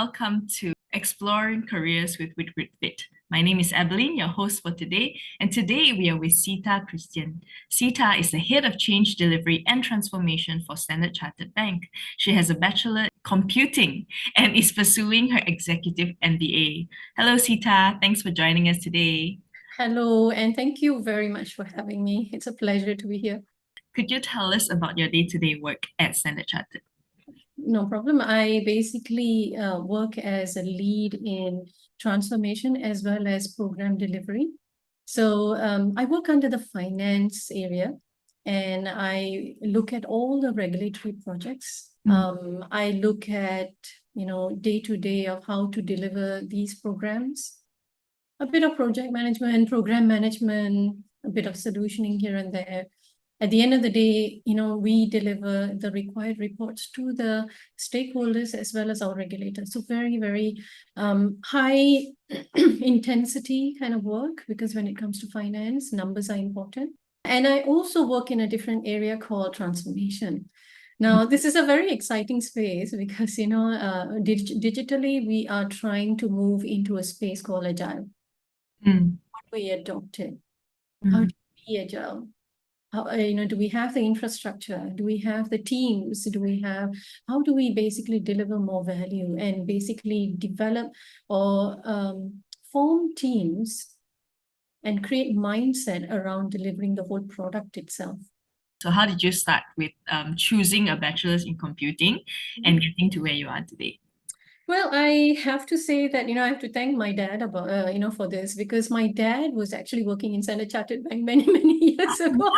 welcome to Exploring Careers with WITGRITFIT. My name is Evelyn, your host for today, and today we are with Seetha Cristian. Seetha is the Head of Change Delivery and Transformation for Standard Chartered Bank. She has a Bachelor in Computing and is pursuing her Executive MBA. Hello Seetha, thanks for joining us today. Hello, and thank you very much for having me. It's a pleasure to be here. Could you tell us about your day-to-day work at Standard Chartered? No problem. I basically work as a lead in transformation as well as program delivery. So I work under the finance area and I look at all the regulatory projects. I look at, day-to-day of how to deliver these programs. A bit of project management, program management, a bit of solutioning here and there. At the end of the day, we deliver the required reports to the stakeholders as well as our regulators. So very, very high intensity kind of work, because when it comes to finance, numbers are important. And I also work in a different area called transformation. Now, this is a very exciting space because, digitally, we are trying to move into a space called agile. What we adopted, how to be agile. How, do we have the infrastructure? Do we have the teams? How do we basically deliver more value and basically develop or form teams and create mindset around delivering the whole product itself? So how did you start with choosing a bachelor's in computing and getting to where you are today? Well, I have to say that, I have to thank my dad about, for this, because my dad was actually working in Standard Chartered Bank many, many years ago.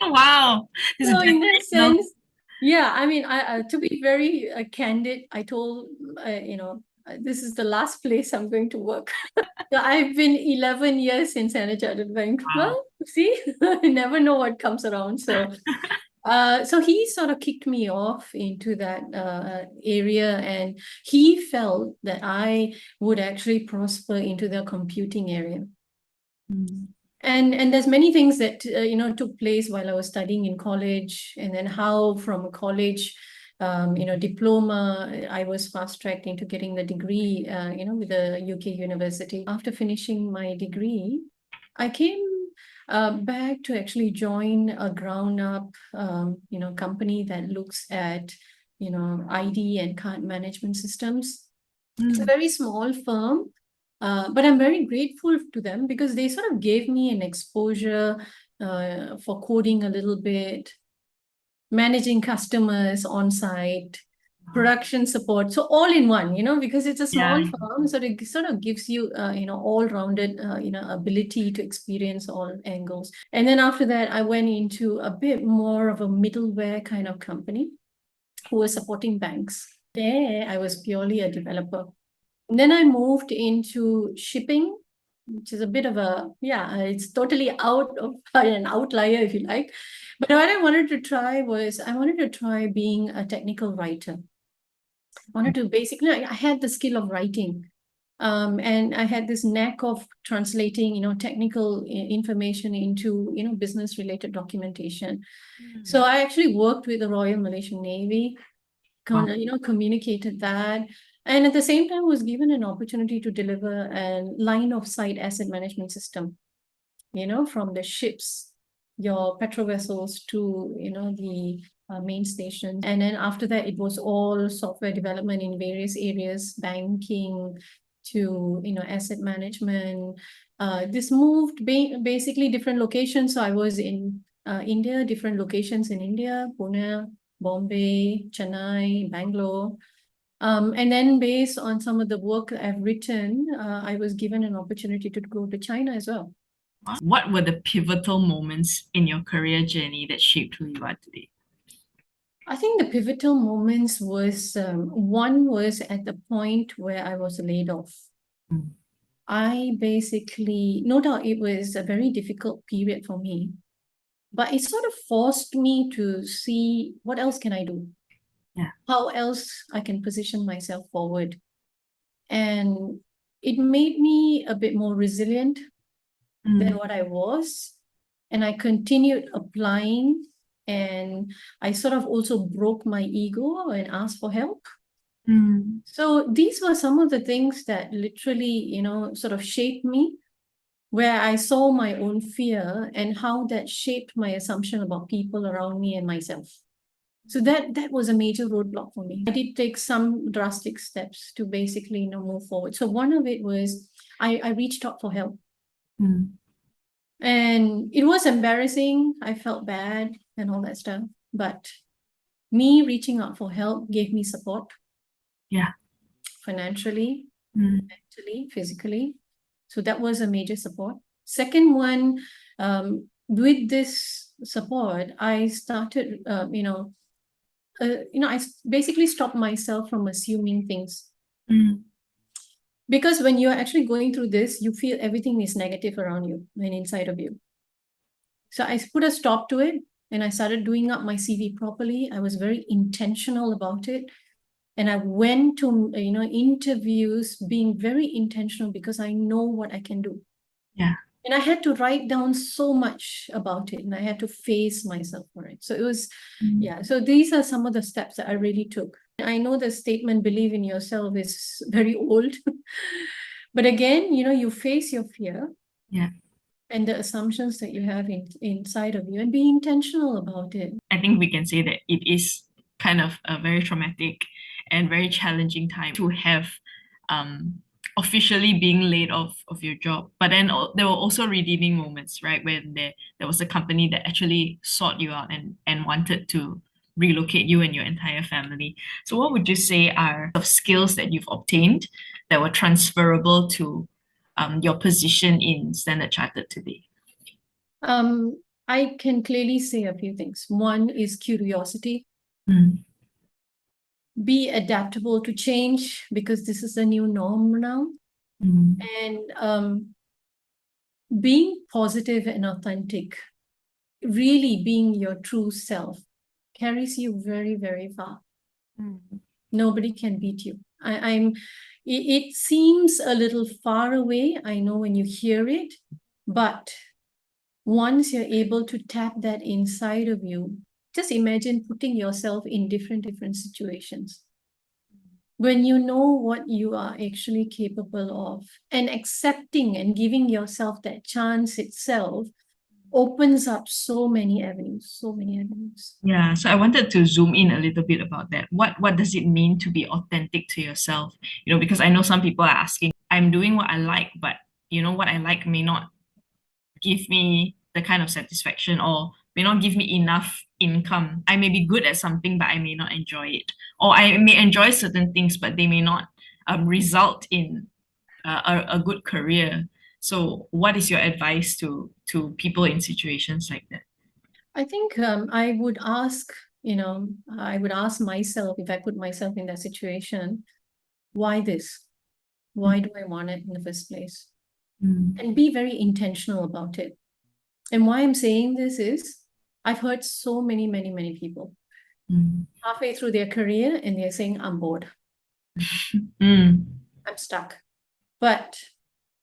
Wow. So in that sense, yeah, I mean, to be very candid, I told, this is the last place I'm going to work. So I've been 11 years in Standard Chartered Bank. Wow. Well, see, I never know what comes around. So so he sort of kicked me off into that area, and he felt that I would actually prosper into the computing area. And there's many things that took place while I was studying in college, and then how from a college diploma I was fast-tracked into getting the degree with a UK university. After finishing my degree, I came back to actually join a ground-up company that looks at ID and card management systems. It's a very small firm, but I'm very grateful to them because they sort of gave me an exposure for coding a little bit, managing customers on site, production support. So all in one, because it's a small firm, so it sort of gives you, all-rounded, ability to experience all angles. And then after that, I went into a bit more of a middleware kind of company who was supporting banks. There, I was purely a developer. And then I moved into shipping, which is a bit of it's totally out of an outlier, if you like. But what I wanted to try was, being a technical writer. I wanted to basically, I had the skill of writing. And I had this knack of translating, technical information into, business-related documentation. So I actually worked with the Royal Malaysian Navy, communicated that. And at the same time, was given an opportunity to deliver a line-of-sight asset management system, from the ships, your petrol vessels to, the main station. And then after that, it was all software development in various areas, banking to, asset management. This moved basically different locations. So I was in India, different locations in India, Pune, Bombay, Chennai, Bangalore. And then based on some of the work I've written, I was given an opportunity to go to China as well. What were the pivotal moments in your career journey that shaped who you are today? I think the pivotal moments was, one was at the point where I was laid off. I basically, no doubt it was a very difficult period for me, but it sort of forced me to see what else can I do? How else I can position myself forward. And it made me a bit more resilient than what I was. And I continued applying, and I sort of also broke my ego and asked for help. Mm. So these were some of the things that literally, sort of shaped me, where I saw my own fear and how that shaped my assumption about people around me and myself. So that was a major roadblock for me. I did take some drastic steps to basically, move forward. So one of it was I reached out for help. Mm. And it was embarrassing. I felt bad and all that stuff. But me reaching out for help gave me support Yeah. financially, Mm. mentally, physically. So that was a major support. Second one, with this support, I started, I basically stopped myself from assuming things. Mm. Because when you're actually going through this, you feel everything is negative around you and inside of you. So I put a stop to it and I started doing up my CV properly. I was very intentional about it. And I went to, interviews being very intentional because I know what I can do. Yeah. And I had to write down so much about it and I had to face myself for it. So it was, Mm. yeah. So these are some of the steps that I really took. I know the statement, believe in yourself, is very old. But again, you face your fear. Yeah. And the assumptions that you have inside of you and be intentional about it. I think we can say that it is kind of a very traumatic and very challenging time to have officially being laid off of your job. But then there were also redeeming moments, right? When there was a company that actually sought you out and wanted to relocate you and your entire family. So what would you say are of skills that you've obtained that were transferable to your position in Standard Chartered today? I can clearly say a few things. One is curiosity. Mm. Be adaptable to change because this is a new norm now. Mm. And being positive and authentic, really being your true self, carries you very, very far. Mm. Nobody can beat you. It seems a little far away, I know, when you hear it, but once you're able to tap that inside of you, just imagine putting yourself in different situations. When you know what you are actually capable of and accepting and giving yourself that chance itself opens up so many avenues, so many avenues. Yeah, so I wanted to zoom in a little bit about that. What does it mean to be authentic to yourself? Because I know some people are asking, I'm doing what I like, but what I like may not give me the kind of satisfaction or may not give me enough income. I may be good at something, but I may not enjoy it. Or I may enjoy certain things, but they may not result in a good career. So what is your advice to people in situations like that? I think I would ask, I would ask myself, if I put myself in that situation, why this? Why do I want it in the first place? Mm. And be very intentional about it. And why I'm saying this is I've heard so many people Mm. halfway through their career and they're saying, I'm bored, Mm. I'm stuck. But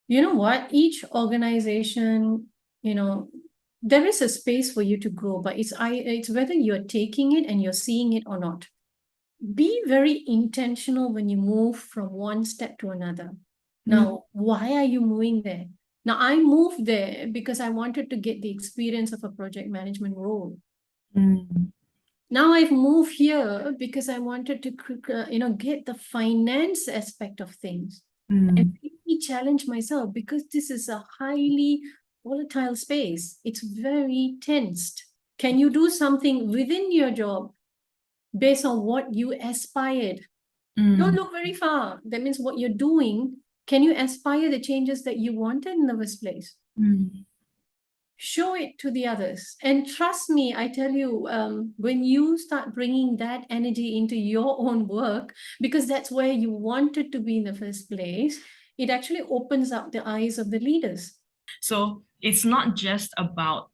you know what? Each organization, there is a space for you to grow, but it's whether you're taking it and you're seeing it or not. Be very intentional when you move from one step to another. Now, why are you moving there? Now, I moved there because I wanted to get the experience of a project management role. Mm. Now I've moved here because I wanted to, get the finance aspect of things and Mm. really challenge myself because this is a highly volatile space. It's very tensed. Can you do something within your job based on what you aspired? Don't Mm. look very far. That means what you're doing, can you aspire the changes that you wanted in the first place? Mm. Show it to the others. And trust me, I tell you, when you start bringing that energy into your own work, because that's where you wanted to be in the first place, it actually opens up the eyes of the leaders. So it's not just about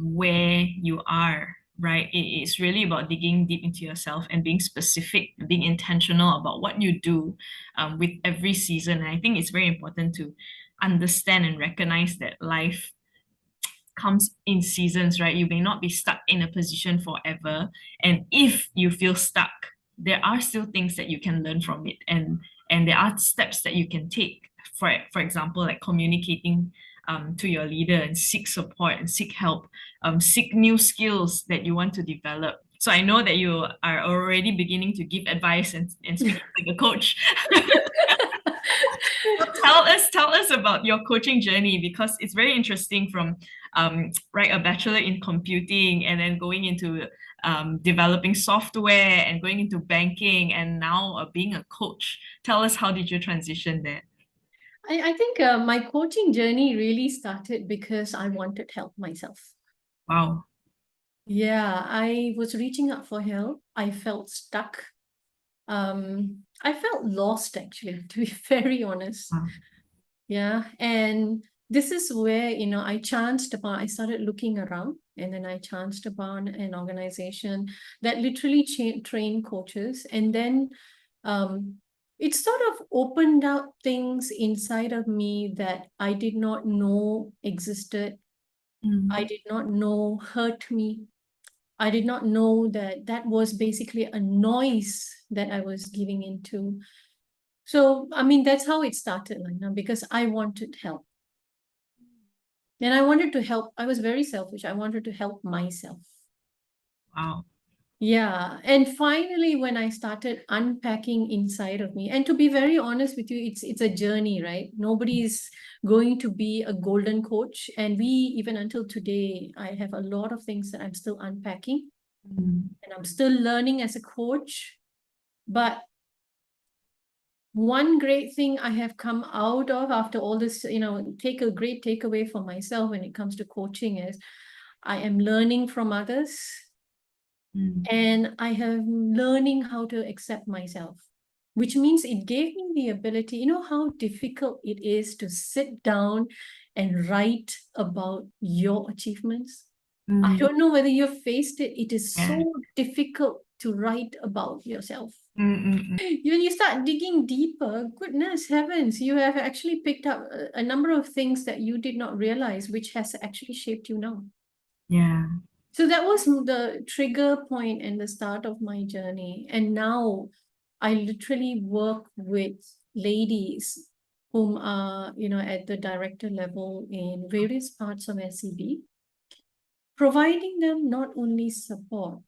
where you are, right? It's really about digging deep into yourself and being specific, being intentional about what you do with every season. And I think it's very important to understand and recognize that life comes in seasons, right? You may not be stuck in a position forever. And if you feel stuck, there are still things that you can learn from it, and there are steps that you can take. For example, like communicating to your leader and seek support and seek help, seek new skills that you want to develop. So I know that you are already beginning to give advice and speak like a coach. Tell us about your coaching journey, because it's very interesting from right, a bachelor in computing and then going into developing software and going into banking and now being a coach. Tell us, how did you transition there? I think my coaching journey really started because I wanted help myself. Wow. Yeah, I was reaching out for help. I felt stuck. I felt lost, actually, to be very honest. Wow. Yeah, and this is where, I chanced upon, I started looking around, and then I chanced upon an organization that literally train coaches. And then it sort of opened up things inside of me that I did not know existed. I did not know hurt me. I did not know that that was basically a noise that I was giving into. So, I mean, that's how it started, like, because I wanted help. And I wanted to help. I was very selfish. I wanted to help myself. Wow. Yeah. And finally, when I started unpacking inside of me, and to be very honest with you, it's a journey, right? Nobody's going to be a golden coach. And even until today, I have a lot of things that I'm still unpacking. And I'm still learning as a coach. But one great thing I have come out of after all this, take a great takeaway for myself when it comes to coaching is I am learning from others. And I am learning how to accept myself, which means it gave me the ability, how difficult it is to sit down and write about your achievements. I don't know whether you've faced it. It is so difficult to write about yourself. When you start digging deeper, goodness heavens, you have actually picked up a number of things that you did not realize, which has actually shaped you now. Yeah. So that was the trigger point and the start of my journey. And now I literally work with ladies whom are, at the director level in various parts of SEB, providing them not only support,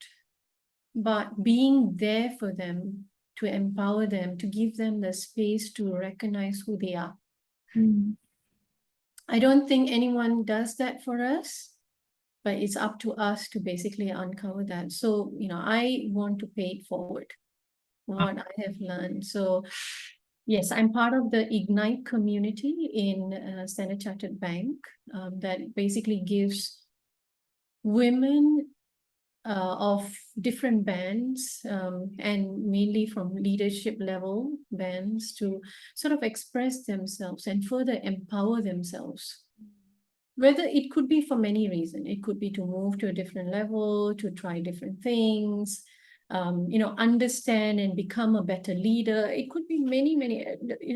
but being there for them, to empower them, to give them the space to recognize who they are. I don't think anyone does that for us, but it's up to us to basically uncover that. So, I want to pay it forward, what I have learned. So, yes, I'm part of the Ignite community in Standard Chartered Bank that basically gives women of different bands and mainly from leadership level bands to sort of express themselves and further empower themselves. Whether it could be for many reasons. It could be to move to a different level, to try different things, understand and become a better leader. It could be many,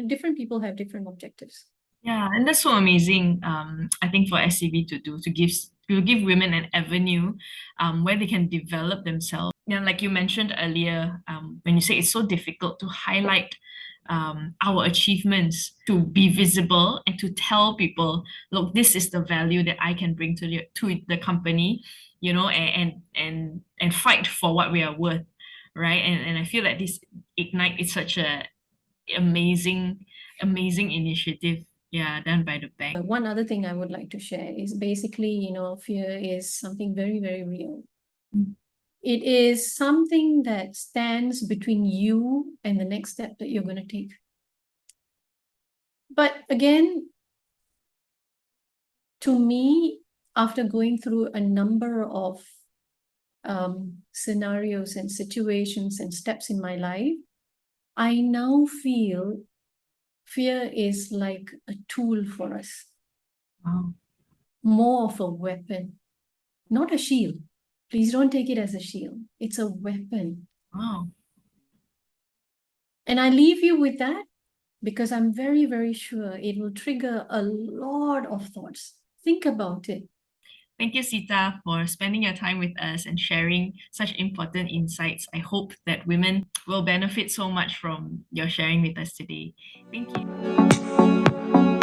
different people have different objectives. Yeah, and that's so amazing. I think for SCB to do, to give women an avenue where they can develop themselves. Like you mentioned earlier, when you say it's so difficult to highlight our achievements, to be visible and to tell people, look, this is the value that I can bring to the company, and fight for what we are worth, right? And I feel that this Ignite is such a amazing initiative, yeah, done by the bank. One other thing I would like to share is basically, fear is something very, very real. It is something that stands between you and the next step that you're going to take. But again, to me, after going through a number of scenarios and situations and steps in my life, I now feel fear is like a tool for us. Wow. More of a weapon, not a shield. Please don't take it as a shield. It's a weapon. Wow. And I leave you with that because I'm very, very sure it will trigger a lot of thoughts. Think about it. Thank you, Seetha, for spending your time with us and sharing such important insights. I hope that women will benefit so much from your sharing with us today. Thank you.